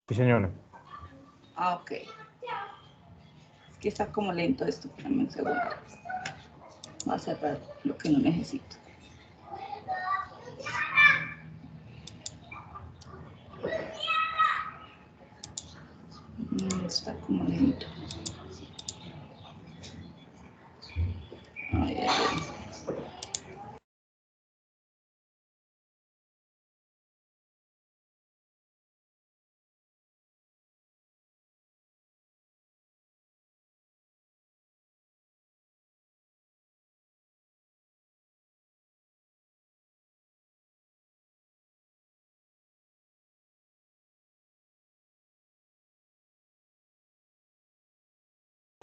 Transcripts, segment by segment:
Sí, señora. Ah, ok. Es que está como lento esto, espérame un segundo. Voy a cerrar lo que no necesito. Está como lento. Ay, ay, ay.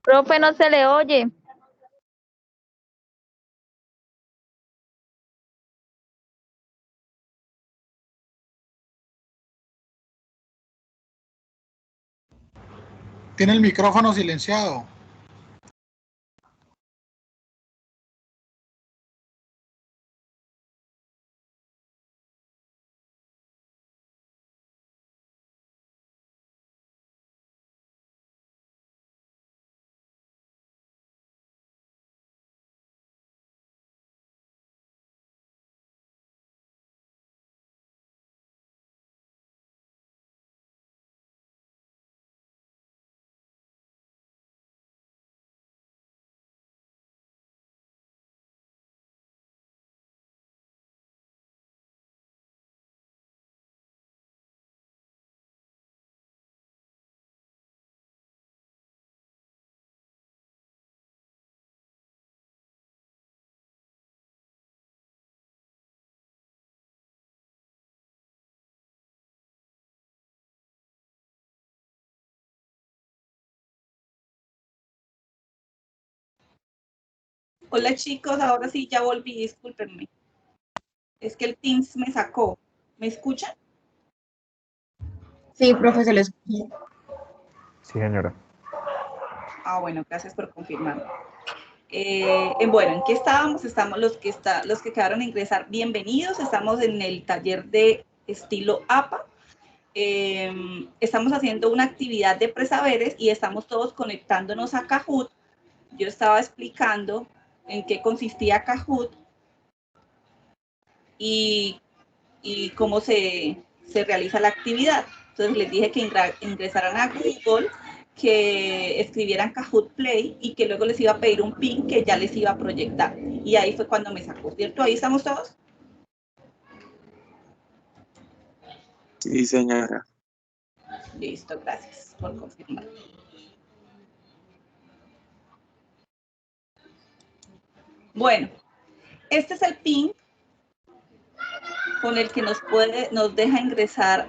Profe, no se le oye. Tiene el micrófono silenciado. Hola chicos, ahora sí ya volví, discúlpenme. Es que el Teams me sacó. ¿Me escuchan? Sí, profe, se le escucha. Sí, señora. Ah, bueno, gracias por confirmarme. Bueno, ¿en qué estábamos? Estamos los que quedaron a ingresar, bienvenidos. Estamos en el taller de estilo APA. Estamos haciendo una actividad de presaberes y estamos todos conectándonos a Kahoot. Yo estaba explicando en qué consistía Kahoot y cómo se realiza la actividad. Entonces les dije que ingresaran a Google, que escribieran Kahoot Play y que luego les iba a pedir un pin que ya les iba a proyectar. Y ahí fue cuando me sacó, ¿cierto? Ahí estamos todos. Sí, señora. Listo, gracias por confirmar. Bueno, este es el pin con el que nos deja ingresar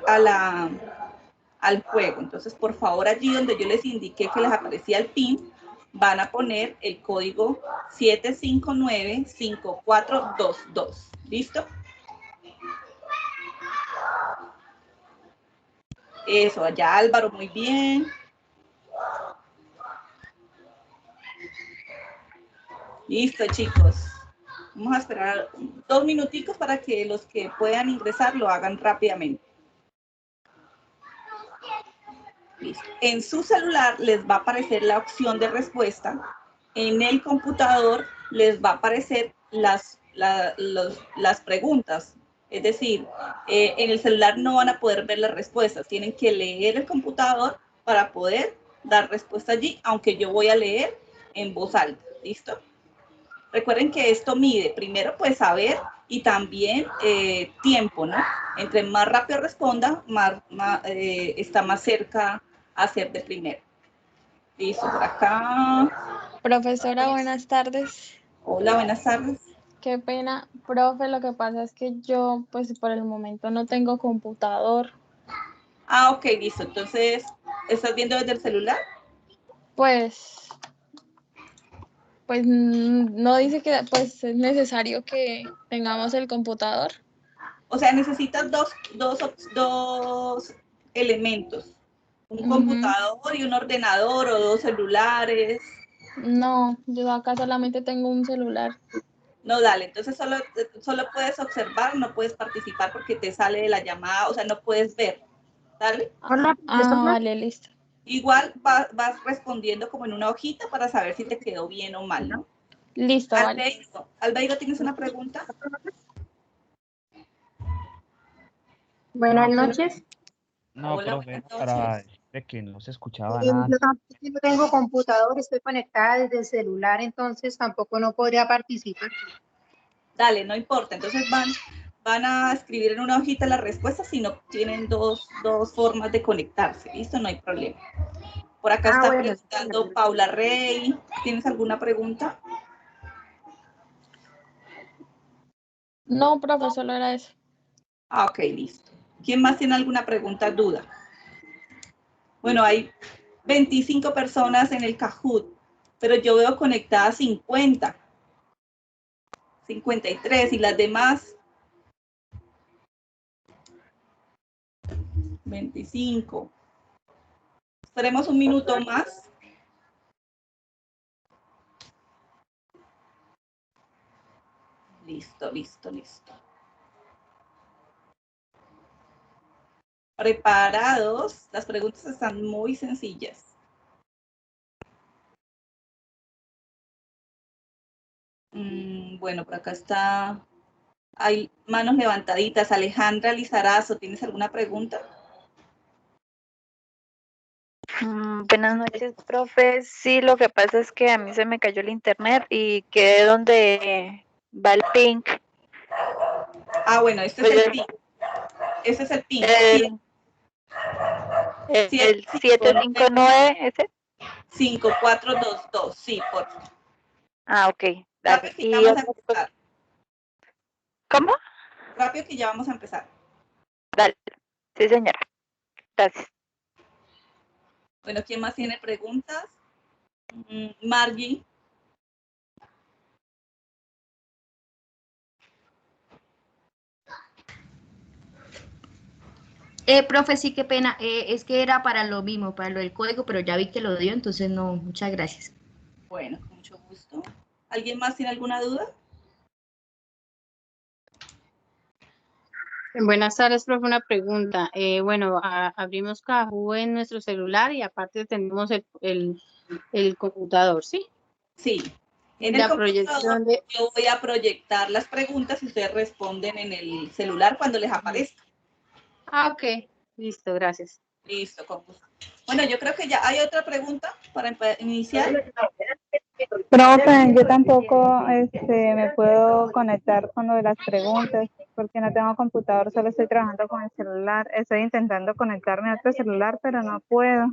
al juego. Entonces, por favor, allí donde yo les indiqué que les aparecía el pin, van a poner el código 7595422. ¿Listo? Eso, allá Álvaro, muy bien. Listo, chicos. Vamos a esperar 2 minuticos para que los que puedan ingresar lo hagan rápidamente. Listo. En su celular les va a aparecer la opción de respuesta. En el computador les va a aparecer las preguntas. Es decir, en el celular no van a poder ver las respuestas. Tienen que leer el computador para poder dar respuesta allí, aunque yo voy a leer en voz alta. ¿Listo? Recuerden que esto mide primero pues saber y también tiempo, ¿no? Entre más rápido responda, está más cerca a ser de primero. Listo, por acá. Profesora, buenas tardes. Hola, buenas tardes. Qué pena, profe, lo que pasa es que yo, pues por el momento no tengo computador. Ah, ok, listo. Entonces, ¿estás viendo desde el celular? Pues no dice que pues es necesario que tengamos el computador. O sea, necesitas dos elementos. Un computador y un ordenador o 2 celulares. No, yo acá solamente tengo un celular. No, dale, entonces solo puedes observar, no puedes participar porque te sale de la llamada, o sea, no puedes ver. ¿Dale? Hola, Vale, listo. Igual vas respondiendo como en una hojita para saber si te quedó bien o mal, ¿no? Listo, vale. Albeiro, Albeiro, ¿tienes una pregunta? buenas noches. No, Hola, profe, buenas para noches. decirle que no se escuchaba Yo nada. tampoco tengo computador, estoy conectada desde el celular, entonces tampoco no podría participar. Dale, no importa. Entonces van a escribir en una hojita las respuestas si no tienen dos formas de conectarse. ¿Listo? No hay problema. Por acá está Bueno, preguntando Paula Rey. ¿Tienes alguna pregunta? No, profe, solo era eso. Ah, ok, listo. ¿Quién más tiene alguna pregunta, duda? Bueno, hay 25 personas en el Kahoot, pero yo veo conectadas 50, 53 y las demás 25. Esperemos un minuto más. Listo, listo, listo. ¿Preparados? Las preguntas están muy sencillas. Bueno, por acá está. Hay manos levantaditas. Alejandra Lizarazo, ¿tienes alguna pregunta? Buenas noches, profe. Sí, lo que pasa es que a mí se me cayó el internet y quedé donde va el ping. Ah, bueno, este es Pues el PIN. Ese es el PIN. el 759, ¿ese? 5422. Sí, por favor. Ah, ok. Dale. Rápido que ya Y vamos a otra cosa. empezar. ¿Cómo? Rápido que ya vamos a empezar. Dale. Sí, señora. Gracias. Bueno, ¿quién más tiene preguntas? Margie. Profe, sí, qué pena. Es que era para lo mismo, para lo del código, pero ya vi que lo dio, entonces no, muchas gracias. Bueno, con mucho gusto. ¿Alguien más tiene alguna duda? buenas tardes, profe, una pregunta. Abrimos Kahoot en nuestro celular y aparte tenemos el computador, ¿sí? Sí. En el La computador proyección de... yo voy a proyectar las preguntas y ustedes responden en el celular cuando les aparezca. Ah, ok. Listo, gracias. Listo, con gusto. Bueno, yo creo que ya hay otra pregunta para iniciar. Profe, yo tampoco me puedo conectar con lo de las preguntas porque no tengo computador, solo estoy trabajando con el celular. Estoy intentando conectarme a otro celular, pero no puedo.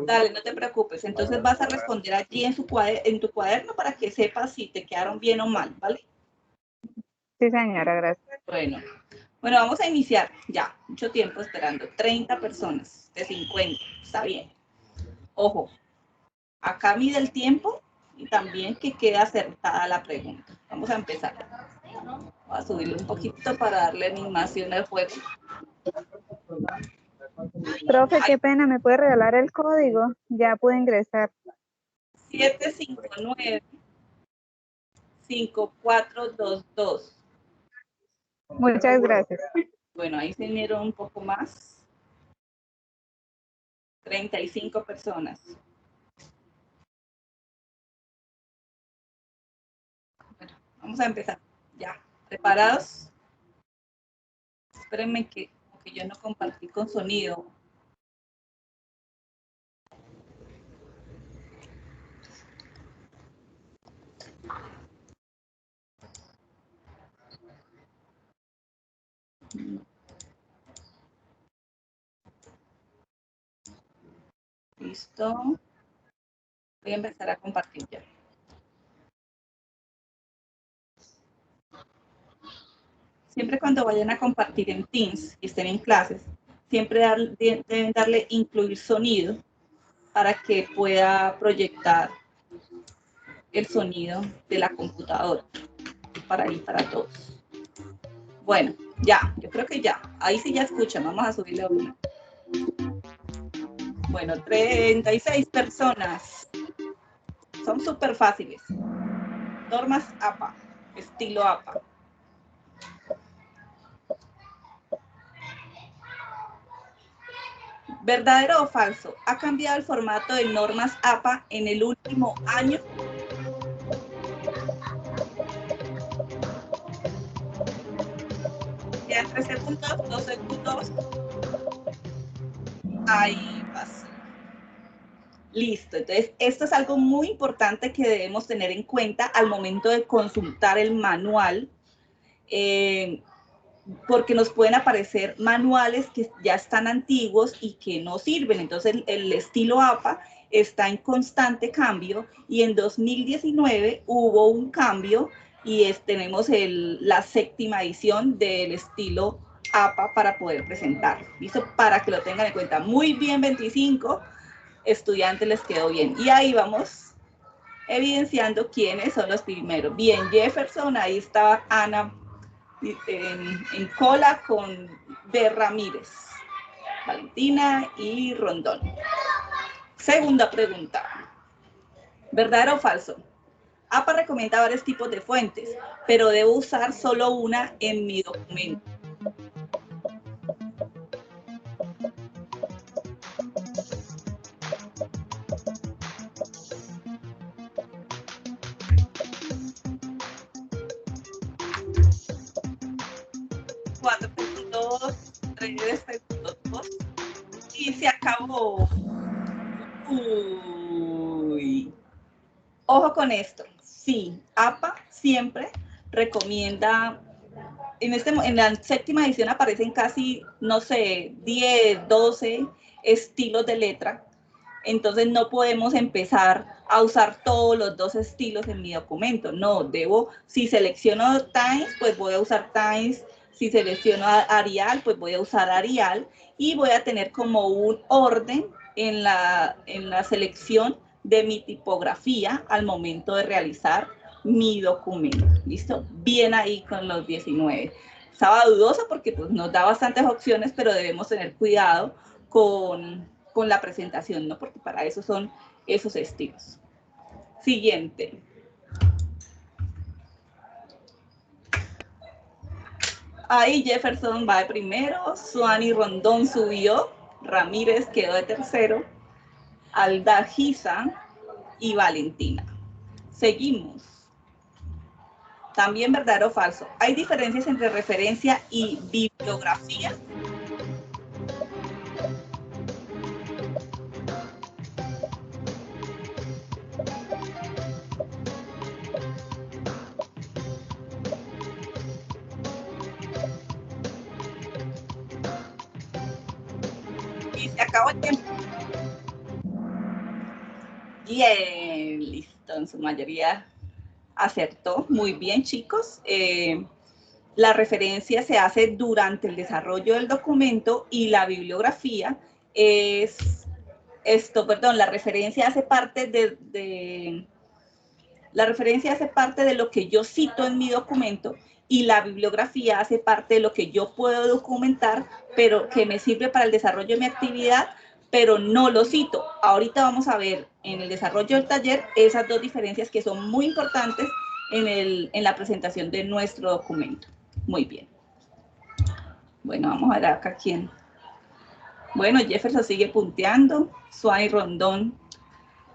Dale, no te preocupes. Entonces vas a responder allí en tu cuaderno para que sepas si te quedaron bien o mal, ¿vale? Sí, señora, gracias. Bueno, vamos a iniciar. Ya, mucho tiempo esperando. 30 personas de 50. Está bien. Ojo, acá mide el tiempo y también que quede acertada la pregunta. Vamos a empezar. Voy a subirle un poquito para darle animación al juego. Profe, qué pena, ¿me puede regalar el código? Ya pude ingresar. 759-5422. Muchas gracias. Bueno, ahí se unieron un poco más. 35 personas. Bueno, vamos a empezar. Ya, ¿preparados? Espérenme que yo no compartí con sonido. Listo. Voy a empezar a compartir ya. Siempre cuando vayan a compartir en Teams y estén en clases, siempre deben darle incluir sonido para que pueda proyectar el sonido de la computadora para ir para todos. Bueno, ya, yo creo que ya. Ahí sí ya escuchan, vamos a subirle a uno. Bueno, 36 personas. Son súper fáciles. Normas APA, estilo APA. ¿Verdadero o falso? ¿Ha cambiado el formato de normas APA en el último año? Quedan 3 segundos, 2 segundos. Ahí pasó. Listo, entonces esto es algo muy importante que debemos tener en cuenta al momento de consultar el manual, porque nos pueden aparecer manuales que ya están antiguos y que no sirven. Entonces el estilo APA está en constante cambio y en 2019 hubo un cambio y tenemos la 7ª edición del estilo APA para poder presentar. ¿Listo? Para que lo tengan en cuenta. Muy bien, 25 estudiantes les quedó bien. Y ahí vamos evidenciando quiénes son los primeros. Bien, Jefferson, ahí estaba Ana en cola con D. Ramírez, Valentina y Rondón. Segunda pregunta. ¿Verdadero o falso? APA recomienda varios tipos de fuentes, pero debo usar solo una en mi documento. Cuatro segundos, 3 segundos, 2, y se acabó. Uy. Ojo con esto. Sí, APA siempre recomienda, en la 7ª edición aparecen casi, no sé, 10, 12 estilos de letra. Entonces no podemos empezar a usar todos los 2 estilos en mi documento. No, si selecciono Times, pues voy a usar Times. Si selecciono Arial, pues voy a usar Arial. Y voy a tener como un orden en la selección de mi tipografía al momento de realizar mi documento. ¿Listo? Bien ahí con los 19. Estaba dudosa porque pues, nos da bastantes opciones, pero debemos tener cuidado con la presentación, ¿no? Porque para eso son esos estilos. Siguiente. Ahí Jefferson va de primero, Suani Rondón subió, Ramírez quedó de tercero, Aldagiza y Valentina. Seguimos. También verdadero o falso. ¿Hay diferencias entre referencia y bibliografía? Y se acabó el tiempo. Bien, listo, en su mayoría acertó. Muy bien, chicos. La referencia se hace durante el desarrollo del documento y la bibliografía la referencia hace parte de lo que yo cito en mi documento y la bibliografía hace parte de lo que yo puedo documentar, pero que me sirve para el desarrollo de mi actividad, pero no lo cito. Ahorita vamos a ver en el desarrollo del taller esas 2 diferencias que son muy importantes en la presentación de nuestro documento. Muy bien. Bueno, vamos a ver acá quién. Bueno, Jefferson sigue punteando. Suani Rondón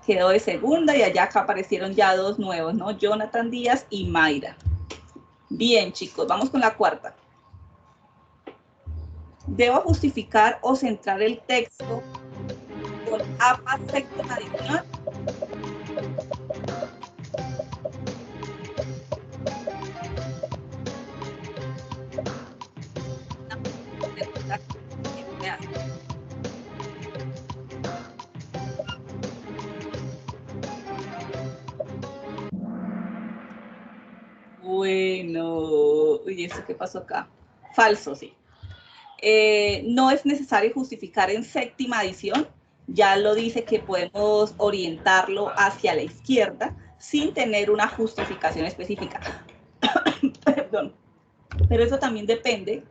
quedó de segunda y allá acá aparecieron ya 2 nuevos, ¿no? Jonathan Díaz y Mayra. Bien, chicos, vamos con la cuarta. ¿Debo justificar o centrar el texto con APA 7ª edición? Bueno, uy, ¿eso qué pasó acá? Falso, sí. No es necesario justificar en 7ª edición, ya lo dice que podemos orientarlo hacia la izquierda sin tener una justificación específica. Perdón. Pero eso también depende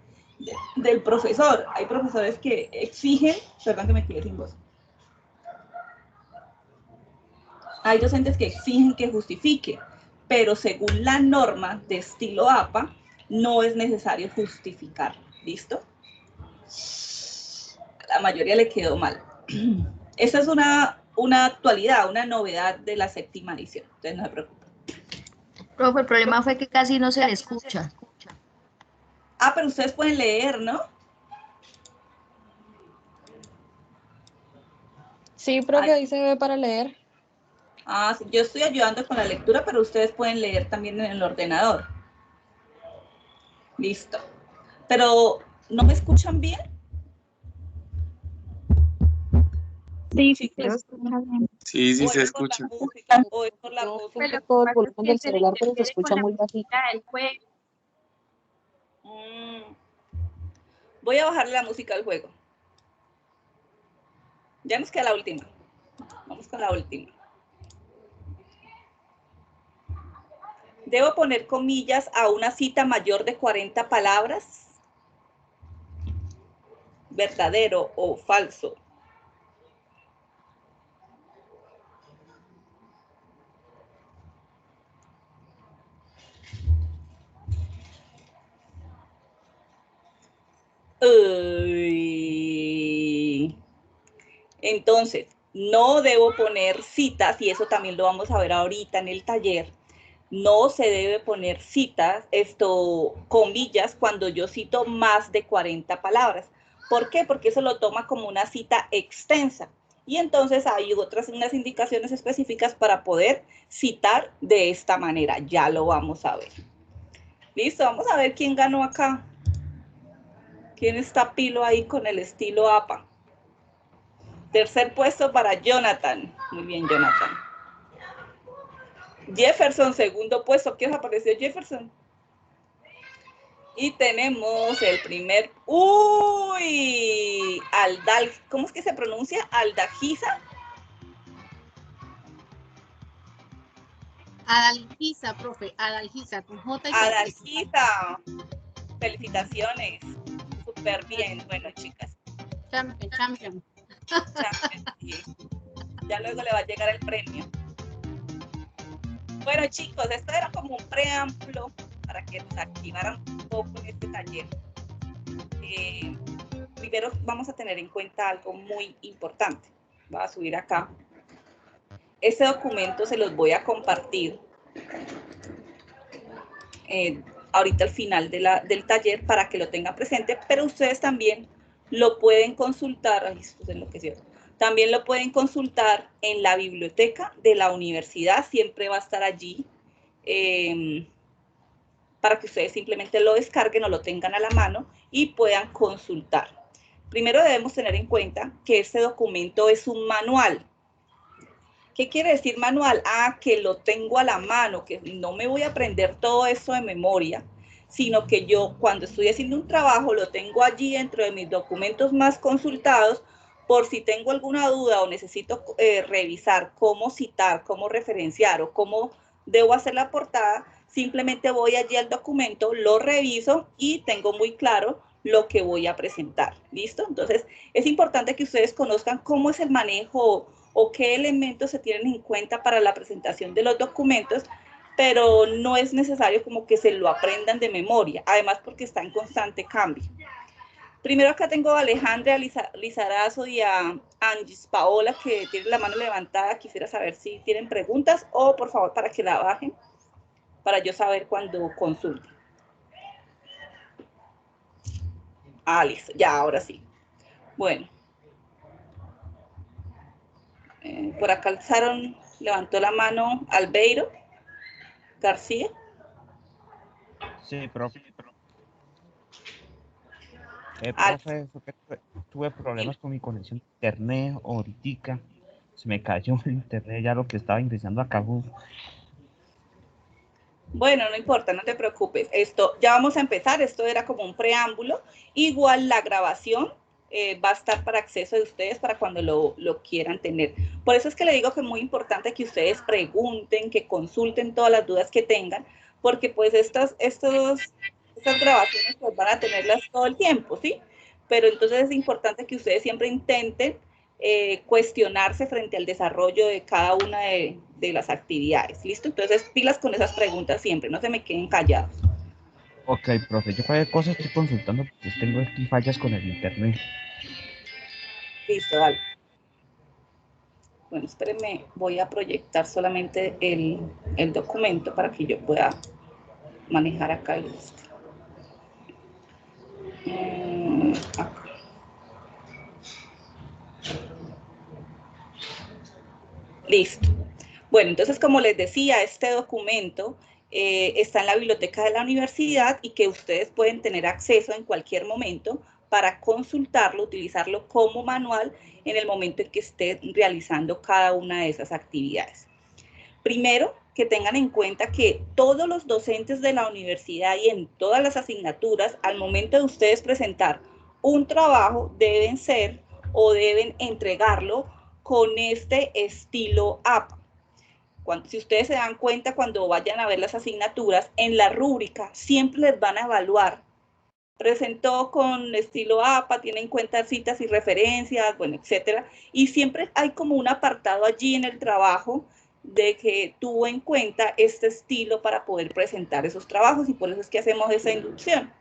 del profesor. Hay profesores que exigen, perdón que me quedé sin voz. Hay docentes que exigen que justifique, pero según la norma de estilo APA, no es necesario justificar. ¿Listo? mayoría le quedó mal. Esa es una actualidad, una novedad de la 7ª edición, entonces no se preocupen. Profe, el problema fue que casi no se le escucha. Ah, pero ustedes pueden leer, ¿no? Sí, profe, ahí se ve para leer. Ah, sí, yo estoy ayudando con la lectura, pero ustedes pueden leer también en el ordenador. Listo. Pero, ¿no me escuchan bien? Sí, Sí, se escucha bien. Sí, sí o se es por la escucha. música, o es por la Yo música. puse todo el volumen del celular, pero se escucha muy bajito. Voy a bajarle la música al juego. Ya nos queda la última. Vamos con la última. ¿Debo poner comillas a una cita mayor de 40 palabras? ¿Verdadero o falso? Uy. Entonces, no debo poner citas, y eso también lo vamos a ver ahorita en el taller. No se debe poner citas, comillas, cuando yo cito más de 40 palabras. ¿Por qué? Porque eso lo toma como una cita extensa. Y entonces hay unas indicaciones específicas para poder citar de esta manera. Ya lo vamos a ver. Listo, vamos a ver quién ganó acá. ¿Quién está pilo ahí con el estilo APA? Tercer puesto para Jonathan. Muy bien, Jonathan. Jefferson, segundo puesto. ¿Qué os apareció Jefferson? Y tenemos el primer... ¡Uy! ¿Cómo es que se pronuncia? Aldagiza. Adalgisa, profe, Adalgisa, con J y con S. Adalgisa. Felicitaciones. Súper bien. Bueno, chicas. Champion. Sí. Ya luego le va a llegar el premio. Bueno, chicos, esto era como un preámbulo para que nos activaran un poco en este taller. Primero vamos a tener en cuenta algo muy importante. Voy a subir acá. Este documento se los voy a compartir ahorita al final del taller para que lo tengan presente, pero ustedes también lo pueden consultar. Ay, esto se enloqueció. También lo pueden consultar en la biblioteca de la universidad, siempre va a estar allí, para que ustedes simplemente lo descarguen o lo tengan a la mano y puedan consultar. Primero debemos tener en cuenta que este documento es un manual. ¿Qué quiere decir manual? Ah, que lo tengo a la mano, que no me voy a aprender todo eso de memoria, sino que yo cuando estoy haciendo un trabajo lo tengo allí dentro de mis documentos más consultados, por si tengo alguna duda o necesito revisar cómo citar, cómo referenciar o cómo debo hacer la portada, simplemente voy allí al documento, lo reviso y tengo muy claro lo que voy a presentar. ¿Listo? Entonces, es importante que ustedes conozcan cómo es el manejo o qué elementos se tienen en cuenta para la presentación de los documentos, pero no es necesario como que se lo aprendan de memoria, además porque está en constante cambio. Primero acá tengo a Alejandra Lizarazo y a Angis Paola, que tienen la mano levantada. Quisiera saber si tienen preguntas o por favor para que la bajen, para yo saber cuando consulten. Ah, listo, ya, ahora sí. Bueno. Por acá levantó la mano Albeiro García. Sí, profe. Profe, fue que tuve problemas con mi conexión de internet ahorita. Se me cayó el internet ya lo que estaba ingresando a Kahoot. Bueno, no importa, no te preocupes. Ya vamos a empezar. Esto era como un preámbulo. Igual la grabación va a estar para acceso de ustedes para cuando lo quieran tener. Por eso es que le digo que es muy importante que ustedes pregunten, que consulten todas las dudas que tengan, porque pues estas grabaciones pues van a tenerlas todo el tiempo, ¿sí? Pero entonces es importante que ustedes siempre intenten cuestionarse frente al desarrollo de cada una de las actividades. ¿Listo? Entonces, pilas con esas preguntas siempre, no se me queden callados. Ok, profe, yo cualquier cosa estoy consultando porque tengo aquí fallas con el internet. Listo, dale. Bueno, espérenme, voy a proyectar solamente el documento para que yo pueda manejar acá el acá. Listo. Bueno, entonces, como les decía, este documento está en la biblioteca de la universidad y que ustedes pueden tener acceso en cualquier momento para consultarlo, utilizarlo como manual en el momento en que estén realizando cada una de esas actividades. Primero, que tengan en cuenta que todos los docentes de la universidad y en todas las asignaturas, al momento de ustedes presentar un trabajo, deben ser o deben entregarlo con este estilo APA. Si ustedes se dan cuenta, cuando vayan a ver las asignaturas, en la rúbrica siempre les van a evaluar. Presentó con estilo APA, tiene en cuenta citas y referencias, bueno, etcétera. Y siempre hay como un apartado allí en el trabajo de que tuvo en cuenta este estilo para poder presentar esos trabajos, y por eso es que hacemos esa inducción,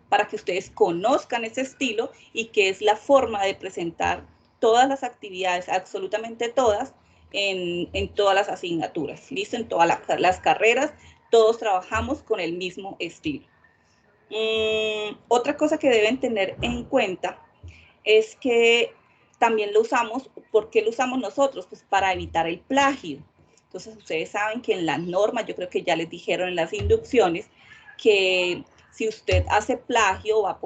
para que ustedes conozcan ese estilo y que es la forma de presentar todas las actividades, absolutamente todas, en todas las asignaturas. ¿Listo? En todas las carreras, todos trabajamos con el mismo estilo. Otra cosa que deben tener en cuenta es que también lo usamos. ¿Por qué lo usamos nosotros? Pues para evitar el plagio. Entonces, ustedes saben que en las normas, yo creo que ya les dijeron en las inducciones, que si usted hace plagio va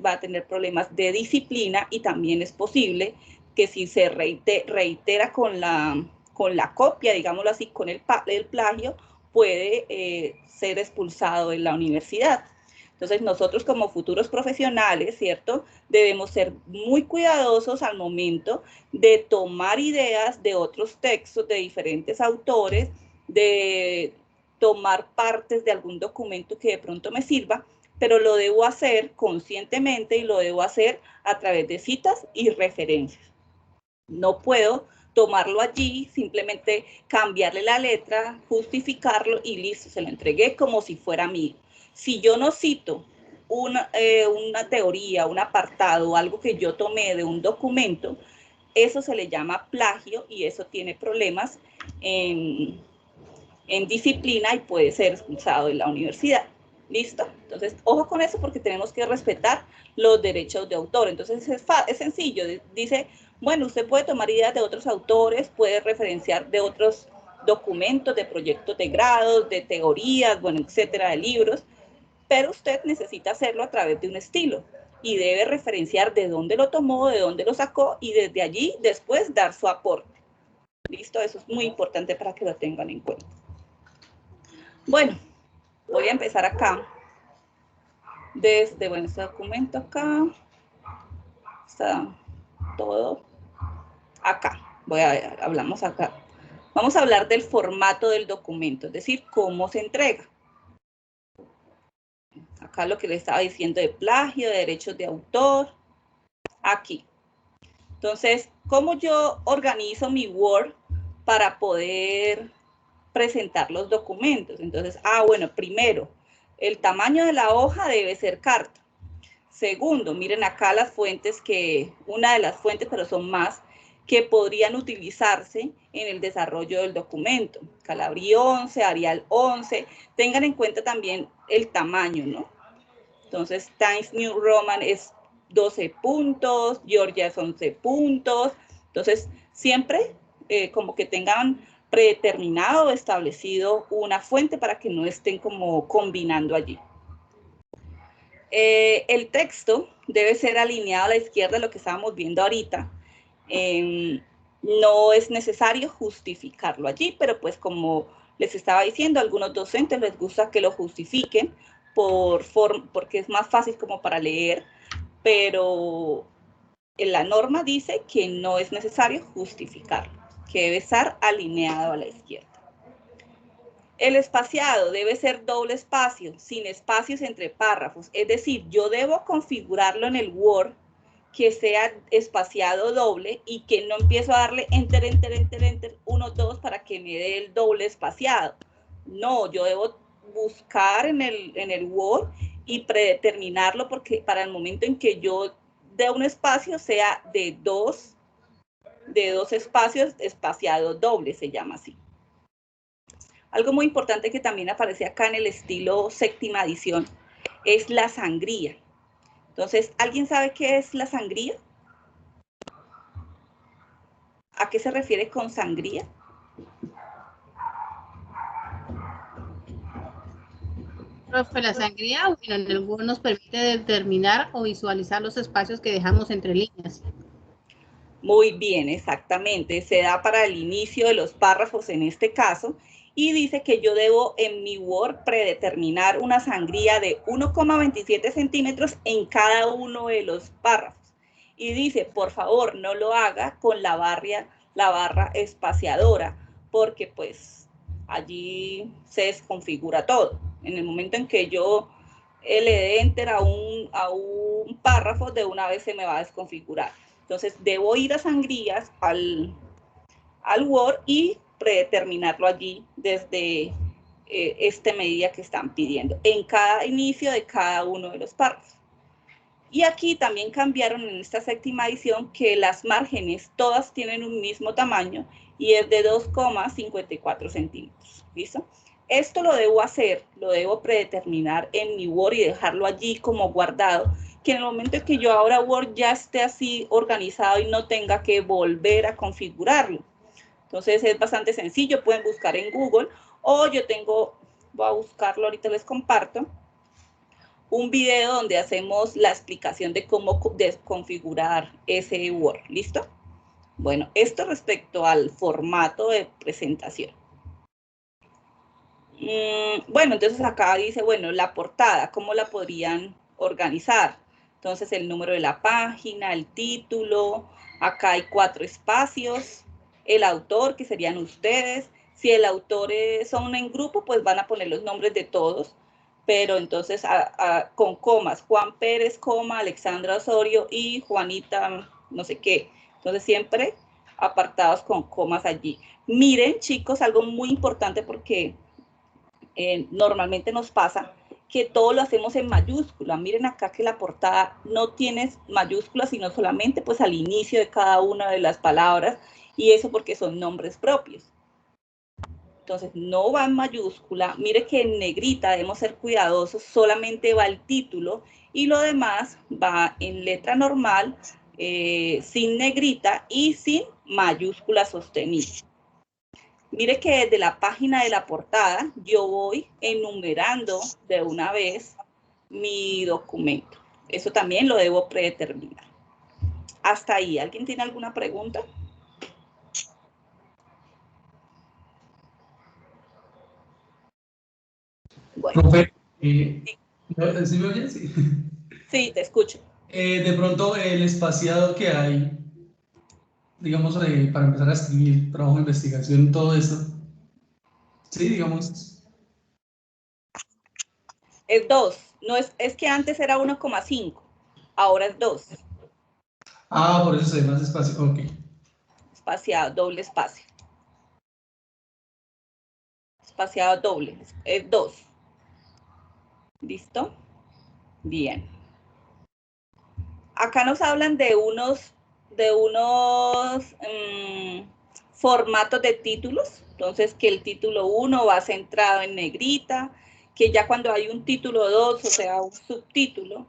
a tener problemas de disciplina, y también es posible que si se reitera con la copia, digámoslo así, con el plagio, puede ser expulsado de la universidad. Entonces, nosotros como futuros profesionales, ¿cierto?, debemos ser muy cuidadosos al momento de tomar ideas de otros textos de diferentes autores, de tomar partes de algún documento que de pronto me sirva, pero lo debo hacer conscientemente y lo debo hacer a través de citas y referencias. No puedo tomarlo allí, simplemente cambiarle la letra, justificarlo y listo, se lo entregué como si fuera mío. Si yo no cito una teoría, un apartado, algo que yo tomé de un documento, eso se le llama plagio y eso tiene problemas en disciplina y puede ser expulsado de la universidad. ¿Listo? Entonces, ojo con eso, porque tenemos que respetar los derechos de autor. Entonces, es sencillo. Dice, bueno, usted puede tomar ideas de otros autores, puede referenciar de otros documentos, de proyectos de grados, de teorías, bueno, etcétera, de libros, pero usted necesita hacerlo a través de un estilo y debe referenciar de dónde lo tomó, de dónde lo sacó, y desde allí después dar su aporte. ¿Listo? Eso es muy importante para que lo tengan en cuenta. Bueno, voy a empezar acá. Desde, bueno, este documento acá. Está todo acá. Hablamos acá. Vamos a hablar del formato del documento, es decir, cómo se entrega. Acá lo que le estaba diciendo de plagio, de derechos de autor. Aquí. Entonces, ¿cómo yo organizo mi Word para poder presentar los documentos? Entonces, bueno, primero, el tamaño de la hoja debe ser carta. Segundo, miren acá las fuentes una de las fuentes, pero son más, que podrían utilizarse en el desarrollo del documento. Calabrí 11, Arial 11, tengan en cuenta también el tamaño, ¿no? Entonces, Times New Roman es 12 puntos, Georgia es 11 puntos. Entonces, siempre como que tengan predeterminado o establecido una fuente para que no estén como combinando allí. El texto debe ser alineado a la izquierda, lo que estábamos viendo ahorita. No es necesario justificarlo allí, pero pues como les estaba diciendo, a algunos docentes les gusta que lo justifiquen porque es más fácil como para leer, pero en la norma dice que no es necesario justificarlo, que debe estar alineado a la izquierda. El espaciado debe ser doble espacio, sin espacios entre párrafos. Es decir, yo debo configurarlo en el Word que sea espaciado doble y que no empiezo a darle enter, enter, enter, enter, 1, 2 para que me dé el doble espaciado. No, yo debo buscar en el Word y predeterminarlo, porque para el momento en que yo de un espacio sea de dos espacios espaciado doble, se llama así. Algo muy importante que también aparece acá en el estilo séptima edición es la sangría. Entonces, ¿alguien sabe qué es la sangría? ¿A qué se refiere con sangría? Profe, la sangría, bueno, en el Word nos permite determinar o visualizar los espacios que dejamos entre líneas. Muy bien, exactamente. Se da para el inicio de los párrafos en este caso y dice que yo debo en mi Word predeterminar una sangría de 1,27 centímetros en cada uno de los párrafos. Y dice, por favor, no lo haga con la barra espaciadora, porque pues allí se desconfigura todo. En el momento en que yo le dé enter a un párrafo, de una vez se me va a desconfigurar. Entonces, debo ir a sangrías al Word y predeterminarlo allí desde esta medida que están pidiendo, en cada inicio de cada uno de los párrafos. Y aquí también cambiaron en esta séptima edición que las márgenes todas tienen un mismo tamaño y es de 2,54 centímetros. ¿Listo? Esto lo debo hacer, lo debo predeterminar en mi Word y dejarlo allí como guardado, que en el momento en que yo abra Word ya esté así organizado y no tenga que volver a configurarlo. Entonces es bastante sencillo, pueden buscar en Google o voy a buscarlo, ahorita les comparto, un video donde hacemos la explicación de cómo desconfigurar ese Word. ¿Listo? Bueno, esto respecto al formato de presentación. Bueno, entonces acá dice, bueno, la portada, ¿cómo la podrían organizar? Entonces el número de la página, el título, acá hay 4 espacios, el autor, que serían ustedes. Si el autor son en grupo, pues van a poner los nombres de todos, pero entonces con comas, Juan Pérez, coma, Alexandra Osorio y Juanita no sé qué. Entonces siempre apartados con comas allí. Miren, chicos, algo muy importante porque normalmente nos pasa que todo lo hacemos en mayúscula. Miren acá que la portada no tiene mayúsculas, sino solamente pues al inicio de cada una de las palabras, y eso porque son nombres propios. Entonces no va en mayúscula. Mire que en negrita debemos ser cuidadosos, solamente va el título y lo demás va en letra normal, sin negrita y sin mayúscula sostenida. Mire que desde la página de la portada yo voy enumerando de una vez mi documento. Eso también lo debo predeterminar. Hasta ahí, ¿alguien tiene alguna pregunta? Bueno. Profe, ¿sí me oyes? Sí. Sí, te escucho. De pronto, el espaciado que hay, digamos, para empezar a escribir, trabajo de investigación, todo esto, sí, digamos. Es 2, no es que antes era 1,5, ahora es 2. Ah, por eso se ve más espacio, ok. Espaciado, doble espacio. Espaciado doble, es 2. ¿Listo? Bien. Acá nos hablan de unos formatos de títulos. Entonces, que el título 1 va centrado en negrita, que ya cuando hay un título 2, o sea, un subtítulo,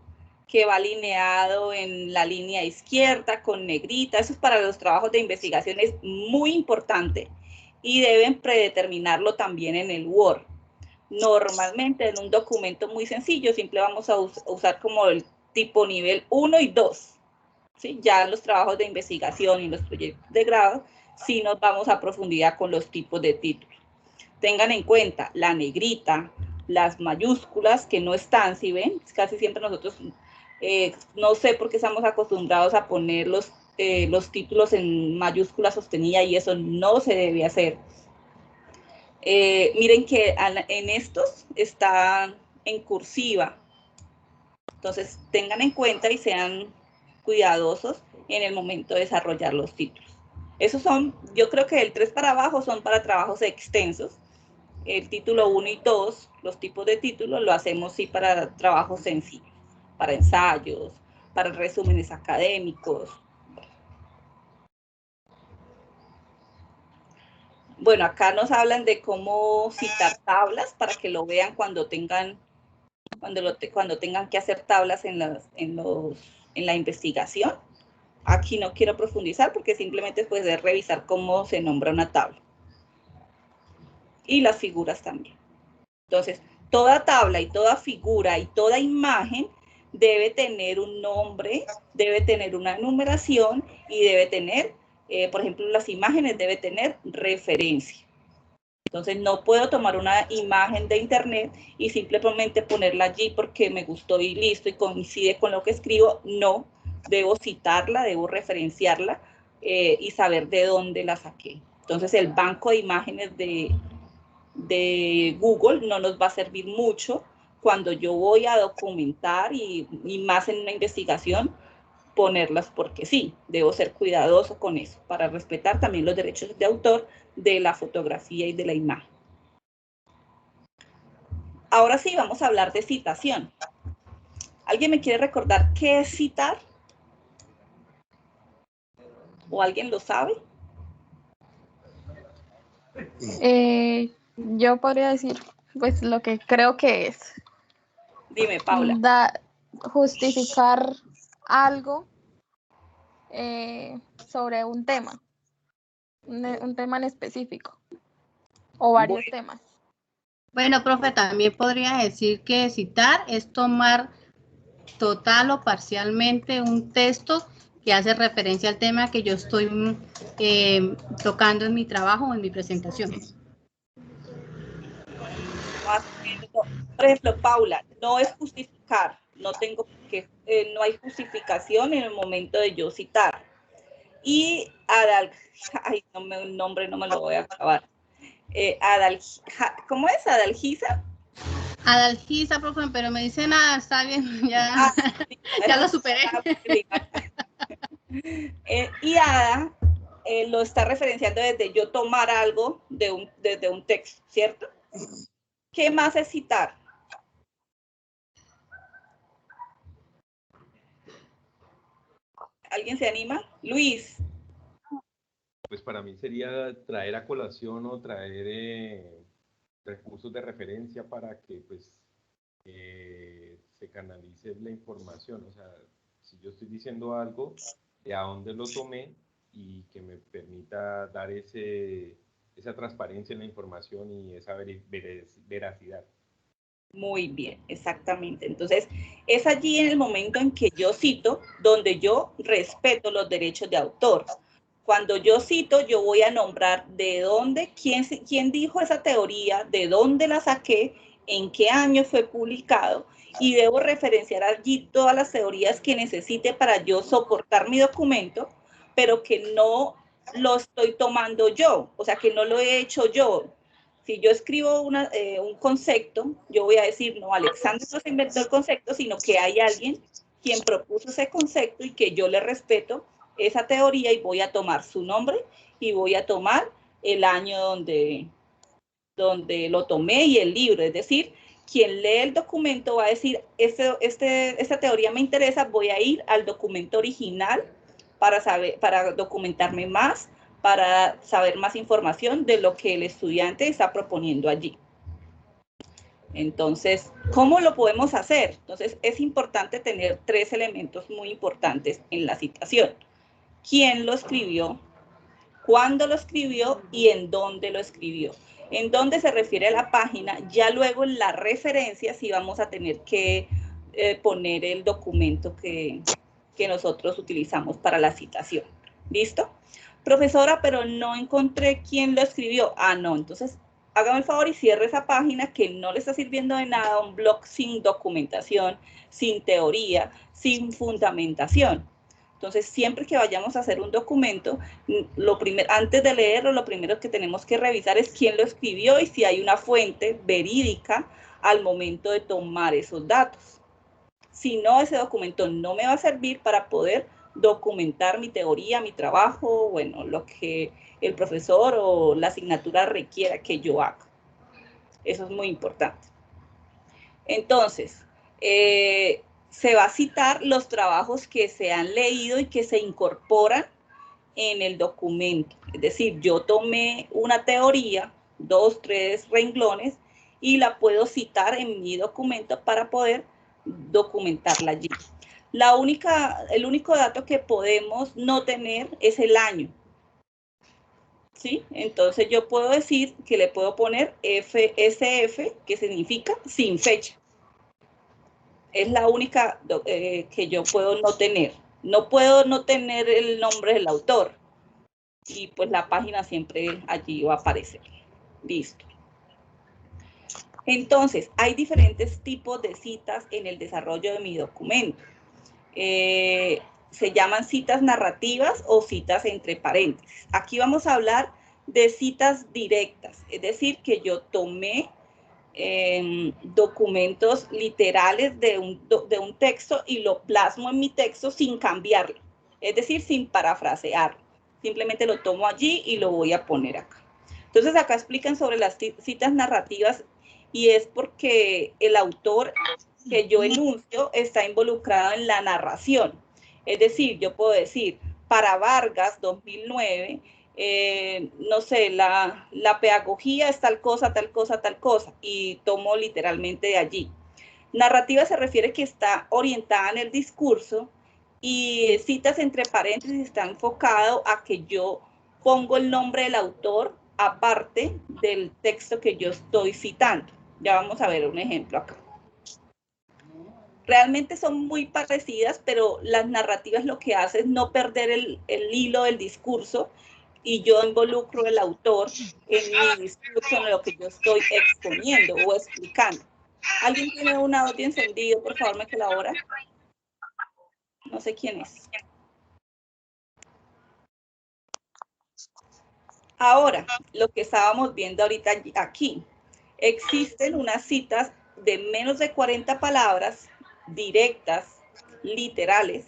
que va alineado en la línea izquierda con negrita. Eso es para los trabajos de investigación, es muy importante y deben predeterminarlo también en el Word. Normalmente en un documento muy sencillo, simple vamos a usar como el tipo nivel 1 y 2. ¿Sí? Ya en los trabajos de investigación y los proyectos de grado, sí nos vamos a profundidad con los tipos de títulos. Tengan en cuenta la negrita, las mayúsculas que no están, ¿sí ven? Casi siempre nosotros, no sé por qué estamos acostumbrados a poner los títulos en mayúscula sostenida y eso no se debe hacer. Miren que en estos está en cursiva. Entonces, tengan en cuenta y sean cuidadosos en el momento de desarrollar los títulos. Esos son, yo creo que del 3 para abajo son para trabajos extensos. El título 1 y 2, los tipos de títulos, lo hacemos sí para trabajos sencillos, para ensayos, para resúmenes académicos. Bueno, acá nos hablan de cómo citar tablas para que lo vean cuando tengan, cuando tengan que hacer tablas en la investigación. Aquí no quiero profundizar porque simplemente puedes revisar cómo se nombra una tabla. Y las figuras también. Entonces, toda tabla y toda figura y toda imagen debe tener un nombre, debe tener una numeración y debe tener, por ejemplo, las imágenes debe tener referencia. Entonces, no puedo tomar una imagen de internet y simplemente ponerla allí porque me gustó y listo y coincide con lo que escribo. No, debo citarla, debo referenciarla y saber de dónde la saqué. Entonces, el banco de imágenes de Google no nos va a servir mucho cuando yo voy a documentar y más en una investigación, ponerlas porque sí, debo ser cuidadoso con eso, para respetar también los derechos de autor de la fotografía y de la imagen. Ahora sí, vamos a hablar de citación. ¿Alguien me quiere recordar qué es citar? ¿O alguien lo sabe? Yo podría decir, pues, lo que creo que es. Dime, Paula. Justificar algo sobre un tema en específico, o varios temas. Bueno, profe, también podría decir que citar es tomar total o parcialmente un texto que hace referencia al tema que yo estoy tocando en mi trabajo o en mi presentación. Por ejemplo, Paula, no es justificar, no hay justificación en el momento de yo citar. Y el nombre no me lo voy a acabar. ¿Cómo es? Adalgisa. Adalgisa, profe, pero me dice nada, está bien, ya, ya lo superé. Y Ada lo está referenciando desde yo tomar algo desde un texto, ¿cierto? ¿Qué más es citar? ¿Alguien se anima? Luis. Pues para mí sería traer a colación o traer recursos de referencia para que pues se canalice la información. O sea, si yo estoy diciendo algo, de a dónde lo tomé y que me permita dar esa transparencia en la información y esa veracidad. Muy bien, exactamente. Entonces, es allí en el momento en que yo cito, donde yo respeto los derechos de autor. Cuando yo cito, yo voy a nombrar de dónde, quién dijo esa teoría, de dónde la saqué, en qué año fue publicado, y debo referenciar allí todas las teorías que necesite para yo soportar mi documento, pero que no lo estoy tomando yo, o sea, que no lo he hecho yo. Si yo escribo un concepto, yo voy a decir, no, Alexander no se inventó el concepto, sino que hay alguien quien propuso ese concepto y que yo le respeto esa teoría y voy a tomar su nombre y voy a tomar el año donde lo tomé y el libro. Es decir, quien lee el documento va a decir, esta teoría me interesa, voy a ir al documento original para documentarme más, para saber más información de lo que el estudiante está proponiendo allí. Entonces, ¿cómo lo podemos hacer? Entonces, es importante tener 3 elementos muy importantes en la citación. ¿Quién lo escribió? ¿Cuándo lo escribió? ¿Y en dónde lo escribió? En dónde se refiere a la página, ya luego en la referencia sí vamos a tener que poner el documento que nosotros utilizamos para la citación. ¿Listo? Profesora, pero no encontré quién lo escribió. Ah, no, entonces hágame el favor y cierre esa página que no le está sirviendo de nada, un blog sin documentación, sin teoría, sin fundamentación. Entonces, siempre que vayamos a hacer un documento, antes de leerlo, lo primero que tenemos que revisar es quién lo escribió y si hay una fuente verídica al momento de tomar esos datos. Si no, ese documento no me va a servir para poder documentar mi teoría, mi trabajo, bueno, lo que el profesor o la asignatura requiera que yo haga. Eso es muy importante. Entonces, se va a citar los trabajos que se han leído y que se incorporan en el documento. Es decir, yo tomé una teoría, 2, 3 renglones, y la puedo citar en mi documento para poder documentarla allí. El único dato que podemos no tener es el año. ¿Sí? Entonces yo puedo decir que le puedo poner FSF, que significa sin fecha. Es la única que yo puedo no tener. No puedo no tener el nombre del autor. Y pues la página siempre allí va a aparecer. Listo. Entonces, hay diferentes tipos de citas en el desarrollo de mi documento. Se llaman citas narrativas o citas entre paréntesis. Aquí vamos a hablar de citas directas, es decir, que yo tomé documentos literales de un texto y lo plasmo en mi texto sin cambiarlo, es decir, sin parafrasearlo. Simplemente lo tomo allí y lo voy a poner acá. Entonces acá explican sobre las citas narrativas y es porque el autor que yo enuncio está involucrado en la narración. Es decir, yo puedo decir, para Vargas, 2009, no sé, la pedagogía es tal cosa, tal cosa, tal cosa, y tomo literalmente de allí. Narrativa se refiere que está orientada en el discurso y citas entre paréntesis está enfocado a que yo pongo el nombre del autor aparte del texto que yo estoy citando. Ya vamos a ver un ejemplo acá. Realmente son muy parecidas, pero las narrativas lo que hacen es no perder el hilo del discurso y yo involucro al autor en mi discurso, en lo que yo estoy exponiendo o explicando. ¿Alguien tiene un audio encendido? Por favor, me colabora. No sé quién es. Ahora, lo que estábamos viendo ahorita aquí. Existen unas citas de menos de 40 palabras, directas, literales,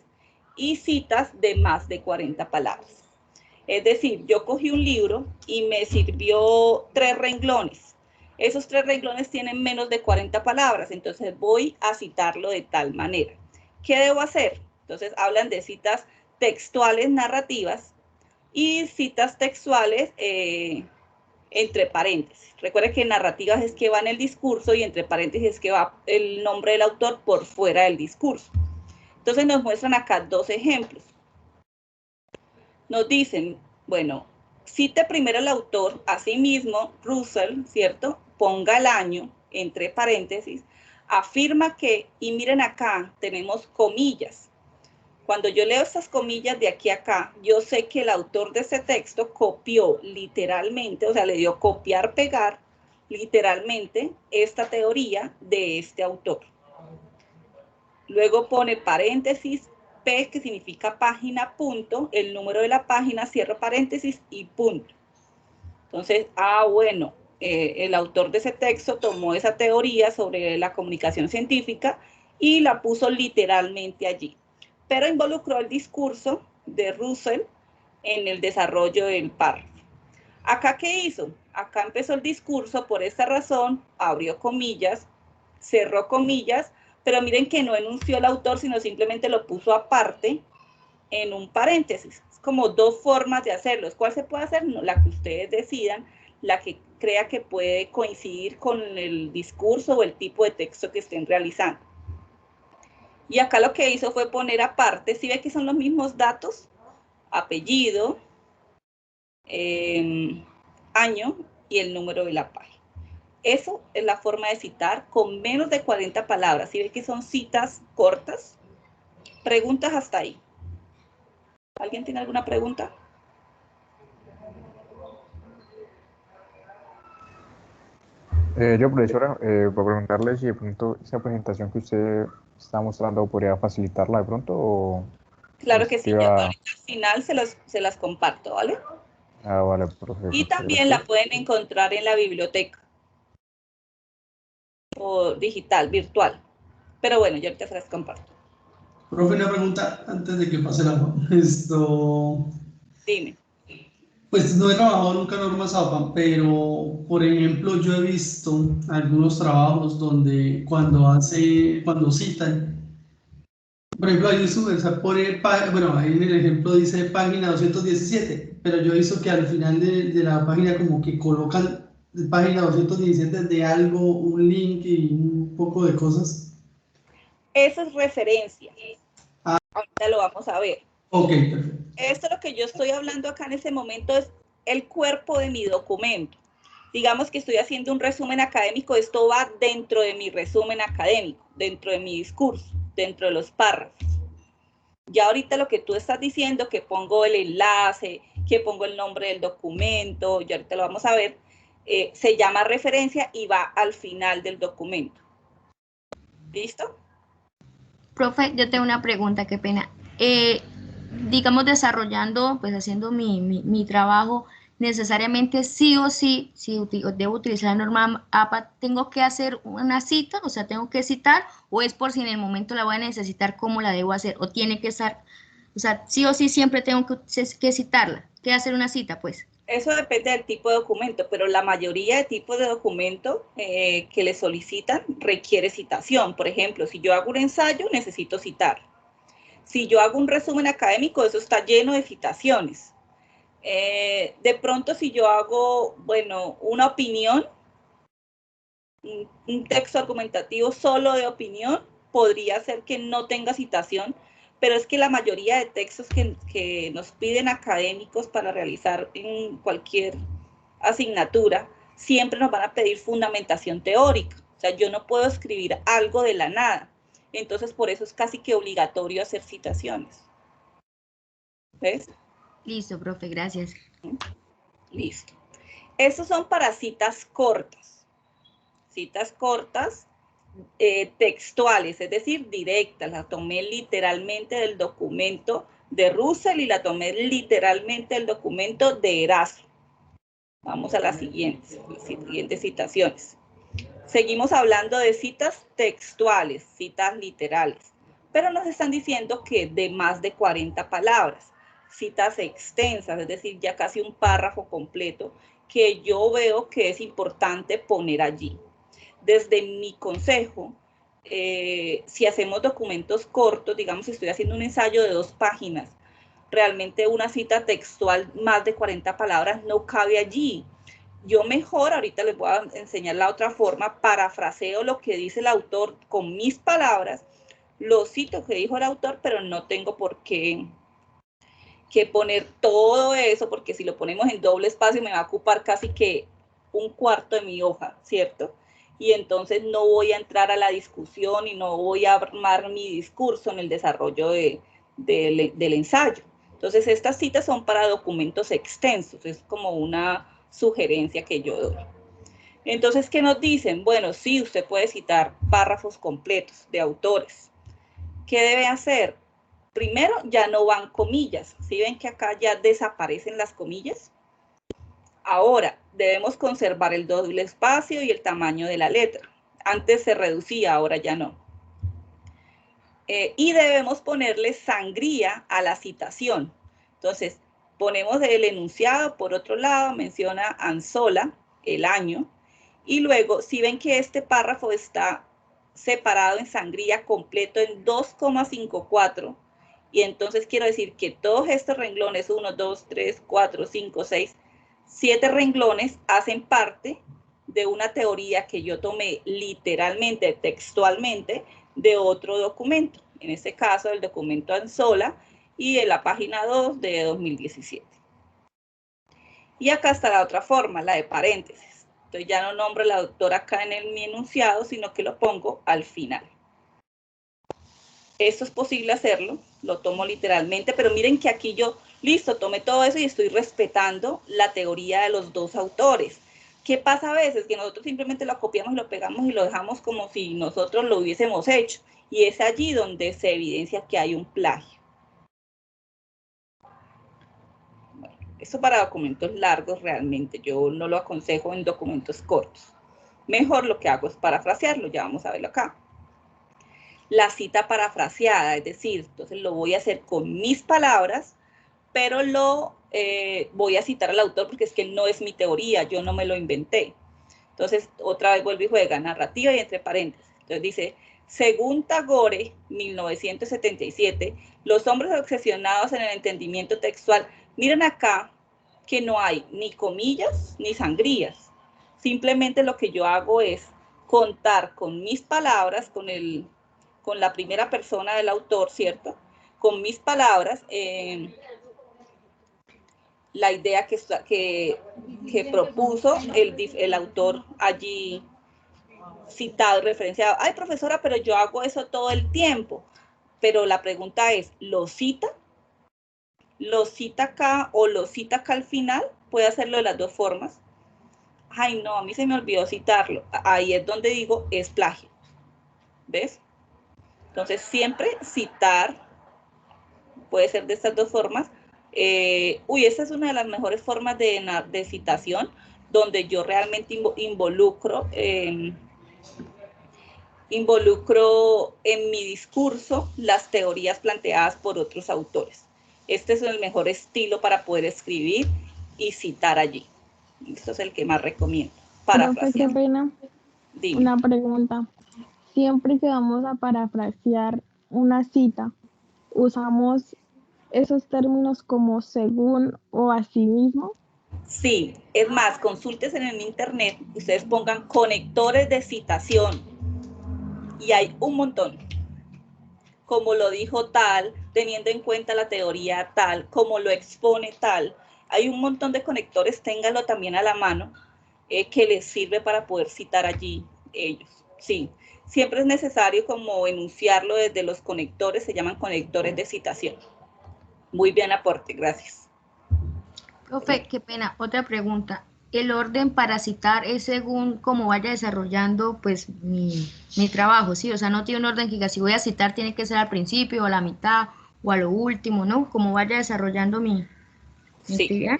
y citas de más de 40 palabras. Es decir, yo cogí un libro y me sirvió 3 renglones. Esos 3 renglones tienen menos de 40 palabras, entonces voy a citarlo de tal manera. ¿Qué debo hacer? Entonces hablan de citas textuales narrativas y citas textuales entre paréntesis. Recuerda que narrativas es que va en el discurso y entre paréntesis es que va el nombre del autor por fuera del discurso. Entonces nos muestran acá 2 ejemplos. Nos dicen, bueno, cite primero el autor, asimismo, Russell, ¿cierto? Ponga el año, entre paréntesis, afirma que, y miren acá, tenemos comillas. Cuando yo leo estas comillas de aquí a acá, yo sé que el autor de ese texto copió literalmente, o sea, le dio copiar, pegar, literalmente, esta teoría de este autor. Luego pone paréntesis, P, que significa página, punto, el número de la página, cierro paréntesis y punto. Entonces, bueno, el autor de ese texto tomó esa teoría sobre la comunicación científica y la puso literalmente allí. Pero involucró el discurso de Russell en el desarrollo del párrafo. ¿Acá qué hizo? Acá empezó el discurso, por esta razón, abrió comillas, cerró comillas, pero miren que no enunció el autor, sino simplemente lo puso aparte en un paréntesis. Es como 2 formas de hacerlo. ¿Cuál se puede hacer? La que ustedes decidan, la que crea que puede coincidir con el discurso o el tipo de texto que estén realizando. Y acá lo que hizo fue poner aparte, ¿sí ve que son los mismos datos? Apellido, año y el número de la página. Eso es la forma de citar con menos de 40 palabras. ¿Sí ve que son citas cortas? Preguntas hasta ahí. ¿Alguien tiene alguna pregunta? Yo, profesora, para preguntarle si de pronto esa presentación que usted está mostrando podría facilitarla de pronto o... Claro que sí, yo ahorita al final se las comparto, ¿vale? Ah, vale, profesor. Y también la pueden encontrar en la biblioteca. O digital, virtual. Pero bueno, yo ahorita se las comparto. Profe, una pregunta antes de que pase la... Dime. Pues no he trabajado nunca normas APA, pero por ejemplo yo he visto algunos trabajos donde cuando citan, Por ejemplo, ahí pone, bueno, ahí en el ejemplo dice página 217, pero yo hizo que al final de la página como que colocan página 217 de algo, un link y un poco de cosas. Eso es referencia. Ahorita lo vamos a ver. Ok, perfecto. Esto lo que yo estoy hablando acá en este momento es el cuerpo de mi documento. Digamos que estoy haciendo un resumen académico, esto va dentro de mi resumen académico, dentro de mi discurso, dentro de los párrafos. Ya ahorita lo que tú estás diciendo, que pongo el enlace, que pongo el nombre del documento, ya ahorita lo vamos a ver, se llama referencia y va al final del documento. ¿Listo? Profe, yo tengo una pregunta, qué pena. Digamos, desarrollando, pues haciendo mi trabajo, necesariamente sí o sí, si debo utilizar la norma APA, ¿tengo que hacer una cita? O sea, ¿tengo que citar? ¿O es por si en el momento la voy a necesitar, cómo la debo hacer? ¿O tiene que estar, o sea, sí o sí siempre tengo que citarla? ¿Qué hacer una cita, pues? Eso depende del tipo de documento, pero la mayoría de tipos de documento que le solicitan requiere citación. Por ejemplo, si yo hago un ensayo, necesito citar. Si yo hago un resumen académico, eso está lleno de citaciones. De pronto, si yo hago, bueno, una opinión, un texto argumentativo solo de opinión, podría ser que no tenga citación, pero es que la mayoría de textos que nos piden académicos para realizar en cualquier asignatura, siempre nos van a pedir fundamentación teórica. O sea, yo no puedo escribir algo de la nada. Entonces, por eso es casi que obligatorio hacer citaciones. ¿Ves? Listo, profe, gracias. Listo. Estos son para citas cortas. Citas cortas textuales, es decir, directas. La tomé literalmente del documento de Russell y la tomé literalmente del documento de Erazo. Vamos a las siguientes citaciones. Seguimos hablando de citas textuales, citas literales, pero nos están diciendo que de más de 40 palabras, citas extensas, es decir, ya casi un párrafo completo, que yo veo que es importante poner allí. Desde mi consejo, si hacemos documentos cortos, digamos, si estoy haciendo un ensayo de 2 páginas, realmente una cita textual más de 40 palabras no cabe allí. Yo mejor, ahorita les voy a enseñar la otra forma, parafraseo lo que dice el autor con mis palabras, lo cito que dijo el autor, pero no tengo por qué poner todo eso, porque si lo ponemos en doble espacio me va a ocupar casi que un cuarto de mi hoja, ¿cierto? Y entonces no voy a entrar a la discusión y no voy a armar mi discurso en el desarrollo del ensayo. Entonces estas citas son para documentos extensos, es como una sugerencia que yo doy. Entonces, ¿qué nos dicen? Bueno, sí, usted puede citar párrafos completos de autores. ¿Qué debe hacer? Primero, ya no van comillas. ¿Sí ven que acá ya desaparecen las comillas? Ahora, debemos conservar el doble espacio y el tamaño de la letra. Antes se reducía, ahora ya no. Y debemos ponerle sangría a la citación. Entonces, ponemos el enunciado, por otro lado, menciona Anzola, el año, y luego, si ven que este párrafo está separado en sangría completo en 2,54, y entonces quiero decir que todos estos renglones, 1, 2, 3, 4, 5, 6, 7 renglones, hacen parte de una teoría que yo tomé literalmente, textualmente, de otro documento, en este caso el documento Anzola, y en la página 2 de 2017. Y acá está la otra forma, la de paréntesis. Entonces ya no nombro la autora acá en mi enunciado, sino que lo pongo al final. Esto es posible hacerlo, lo tomo literalmente, pero miren que aquí yo, listo, tomé todo eso y estoy respetando la teoría de los dos autores. ¿Qué pasa a veces? Que nosotros simplemente lo copiamos, lo pegamos y lo dejamos como si nosotros lo hubiésemos hecho. Y es allí donde se evidencia que hay un plagio. Bueno, eso para documentos largos realmente, yo no lo aconsejo en documentos cortos. Mejor lo que hago es parafrasearlo, ya vamos a verlo acá. La cita parafraseada, es decir, entonces lo voy a hacer con mis palabras, pero lo voy a citar al autor porque es que no es mi teoría, yo no me lo inventé. Entonces, otra vez vuelvo y juega, narrativa y entre paréntesis. Entonces dice, Según Tagore, 1977, los hombres obsesionados en el entendimiento textual, miren acá que no hay ni comillas ni sangrías. Simplemente lo que yo hago es contar con mis palabras, con la primera persona del autor, ¿cierto? Con mis palabras, la idea que propuso el autor allí citado y referenciado. Ay, profesora, pero yo hago eso todo el tiempo. Pero la pregunta es, ¿lo cita? ¿Lo cita acá o lo cita acá al final? Puede hacerlo de las dos formas. Ay, no, a mí se me olvidó citarlo. Ahí es donde digo, es plagio. ¿Ves? Entonces, siempre citar puede ser de estas dos formas. Esta es una de las mejores formas de citación, donde yo realmente involucro en mi discurso las teorías planteadas por otros autores. Este es el mejor estilo para poder escribir y citar allí. Esto es el que más recomiendo. Profe, qué pena. Dime. Una pregunta. Siempre que vamos a parafrasear una cita, ¿usamos esos términos como según o así mismo? Sí, es más, consultes en el internet, ustedes pongan conectores de citación y hay un montón. Como lo dijo tal, teniendo en cuenta la teoría tal, como lo expone tal. Hay un montón de conectores, ténganlo también a la mano, que les sirve para poder citar allí ellos. Sí, siempre es necesario como enunciarlo desde los conectores, se llaman conectores de citación. Muy bien aporte, gracias. Profe, qué pena, otra pregunta. ¿El orden para citar es según cómo vaya desarrollando pues mi trabajo, sí? O sea, no tiene un orden que diga, si voy a citar tiene que ser al principio, o a la mitad, o a lo último, ¿no? Como vaya desarrollando mi actividad.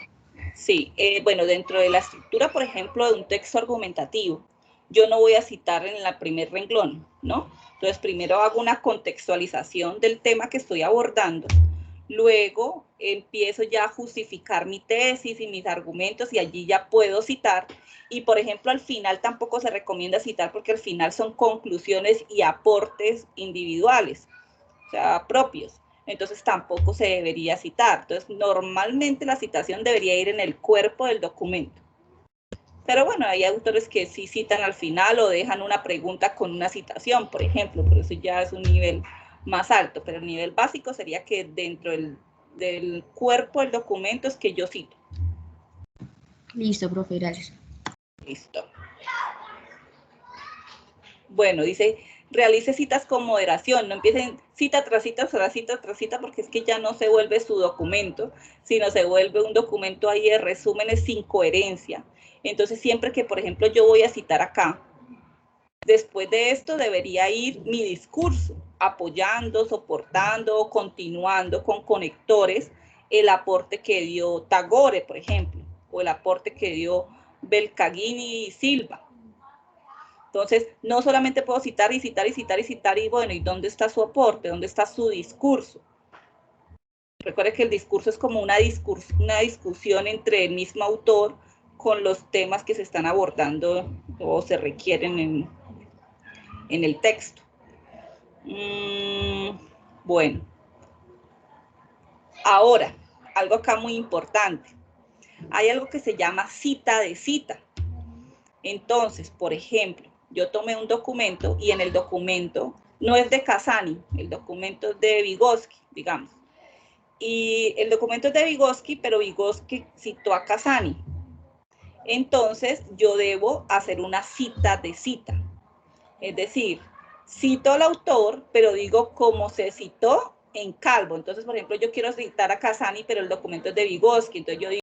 Sí, bueno, dentro de la estructura, por ejemplo, de un texto argumentativo, yo no voy a citar en el primer renglón, ¿no? Entonces, primero hago una contextualización del tema que estoy abordando, luego empiezo ya a justificar mi tesis y mis argumentos y allí ya puedo citar. Y, por ejemplo, al final tampoco se recomienda citar porque al final son conclusiones y aportes individuales, o sea, propios. Entonces tampoco se debería citar. Entonces, normalmente la citación debería ir en el cuerpo del documento. Pero bueno, hay autores que sí citan al final o dejan una pregunta con una citación, por ejemplo, pero eso ya es un nivel más alto. Pero el nivel básico sería que dentro del cuerpo del documento es que yo cito. Listo, profe, gracias. Listo. Bueno, dice, realice citas con moderación, no empiecen cita tras cita, tras cita, tras cita, porque es que ya no se vuelve su documento, sino se vuelve un documento ahí de resúmenes sin coherencia. Entonces, siempre que, por ejemplo, yo voy a citar acá, después de esto debería ir mi discurso, apoyando, soportando, continuando con conectores, el aporte que dio Tagore, por ejemplo, o el aporte que dio Belcagini y Silva. Entonces, no solamente puedo citar y citar y citar y citar y bueno, ¿y dónde está su aporte? ¿Dónde está su discurso? Recuerde que el discurso es como una discusión entre el mismo autor con los temas que se están abordando o se requieren en el texto. Bueno. Ahora, algo acá muy importante. Hay algo que se llama cita de cita. Entonces, por ejemplo, yo tomé un documento y en el documento, no es de Casani, el documento es de Vygotsky, digamos. Y el documento es de Vygotsky, pero Vygotsky citó a Casani. Entonces, yo debo hacer una cita de cita. Es decir, cito al autor, pero digo cómo se citó en Calvo. Entonces, por ejemplo, yo quiero citar a Casani, pero el documento es de Vygotsky. Entonces, yo digo